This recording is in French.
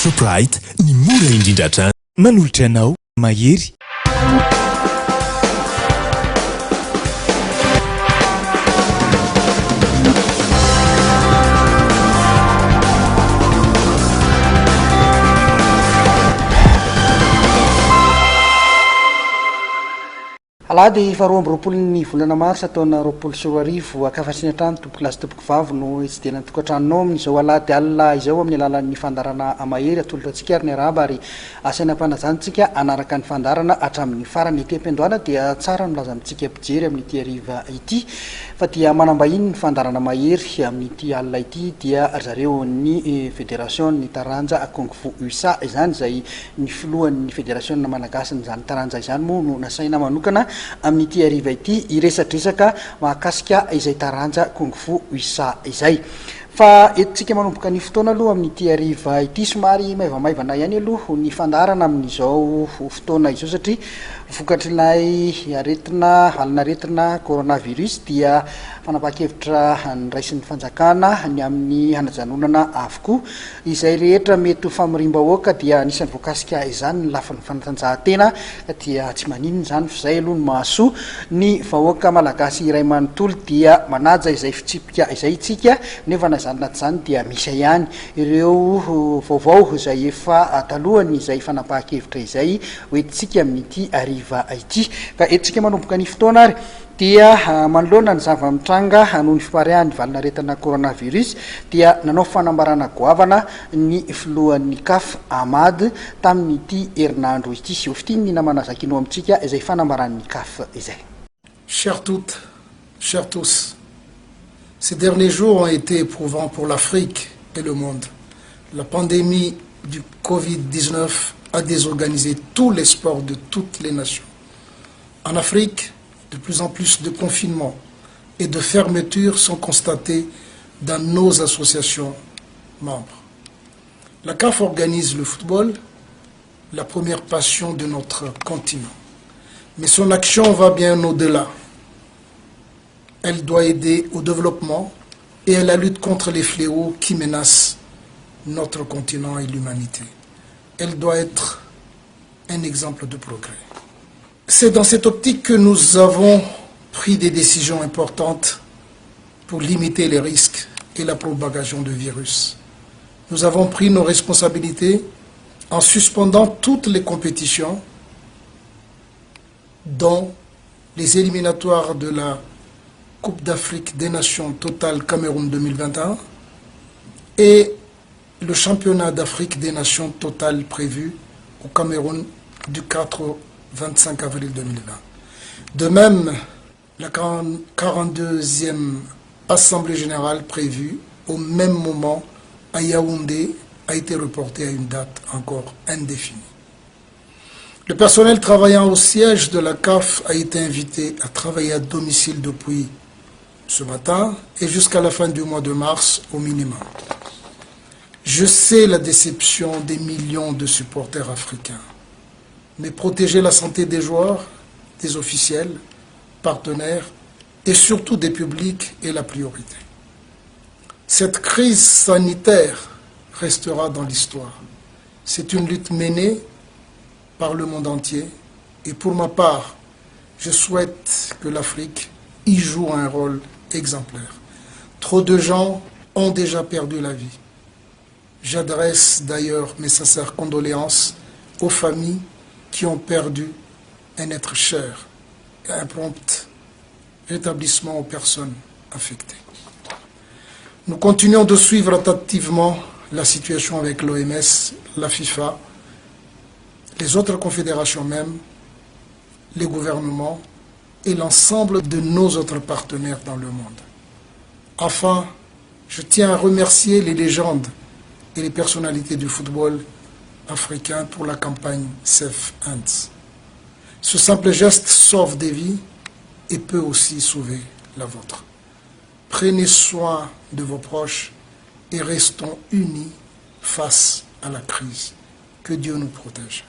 Shoprite ni mora indrindra hatrany. Manolotra anao mahery. Alady faharoa amby roapolo ny volana mars taona roapolo sy roa arivo akafatsiny hatrany tompoky lasy tompoky vavy no tsy dia natokantranonao amin'izao alady alina izao amin'ny alalan'ny fandarana mahery atolotra antsika ary ny araba ary asaina ampanajanatsika anaraka ny fandarana hatramin'ny farany ety am-piandohana dia tsara no laza amintsika mpijery amin'ity ariva ity fa dia manambahiny ny fandarana mahery amin'ity alina ity dia zareo ny fédération ny taranja kung fu USA izany izay ny filohan'ny fédération malagasy n'izany taranja izany moa no nasaina manokana amin'ity ariva ity iresadresaka mahakasika izay taranja kung fu USA izay fa etontsika manomboka ny fotoana aloha amin'ity ariva ity somary maivamaivana ihany aloha ny fandarana amin'izao fotoana izao satria vokatrinay aretina alinaretina coronavirus dia fanapahan-kevitra nyraisin'ny fanjakana ny amin'ny hanajanonana avokoa izay rehetra mety famirim-bahoaka dia anisan'ny voakasika izany ny lafin'ny fanatanjahantena dia tsy maninona izany fa izay aloha ny mahasoa ny vahoaka malagasy iray manontolo dia manaja izay fitsipika izay itsika nefa na zany naty zany dia misy ihany ireo vaovao izay efa talohany izay fanapahan-kevitra izay hoentintsika amin'ity ariva ity ka etontsika manomboka ny fotoana ary dia manoloana ny zava-mitranga noho ny fiparihan'ny valinaretina coronavirus dia nanao fanambarana goavana ny filohan'ny CAF Ahmad tamin'ity herinandro ity sy ofitiny ny namana zakinao amintsika izay fanambaran'ny CAF izay. Chers toutes, chers tous, ces derniers jours ont été éprouvants pour l'Afrique et le monde. La pandémie du Covid-19 a désorganisé tous les sports de toutes les nations. En Afrique, de plus en plus de confinements et de fermetures sont constatés dans nos associations membres. La CAF organise le football, la première passion de notre continent. Mais son action va bien au-delà. Elle doit aider au développement et à la lutte contre les fléaux qui menacent notre continent et l'humanité. Elle doit être un exemple de progrès. C'est dans cette optique que nous avons pris des décisions importantes pour limiter les risques et la propagation du virus. Nous avons pris nos responsabilités en suspendant toutes les compétitions, dont les éliminatoires de la Coupe d'Afrique des Nations Total Cameroun 2021 et le championnat d'Afrique des Nations Total prévu au Cameroun du 4 au 25 avril 2020. De même, la 42e Assemblée Générale prévue au même moment à Yaoundé a été reportée à une date encore indéfinie. Le personnel travaillant au siège de la CAF a été invité à travailler à domicile depuis ce matin et jusqu'à la fin du mois de mars au minimum. Je sais la déception des millions de supporters africains, mais protéger la santé des joueurs, des officiels, partenaires et surtout des publics est la priorité. Cette crise sanitaire restera dans l'histoire. C'est une lutte menée par le monde entier et pour ma part, je souhaite que l'Afrique y joue un rôle exemplaire. Trop de gens ont déjà perdu la vie. J'adresse d'ailleurs mes sincères condoléances aux familles qui ont perdu un être cher et un prompt rétablissement aux personnes affectées. Nous continuons de suivre attentivement la situation avec l'OMS, la FIFA, les autres confédérations même, les gouvernements et l'ensemble de nos autres partenaires dans le monde. Enfin, je tiens à remercier les légendes et les personnalités du football africain pour la campagne Safe Hands. Ce simple geste sauve des vies et peut aussi sauver la vôtre. Prenez soin de vos proches et restons unis face à la crise. Que Dieu nous protège.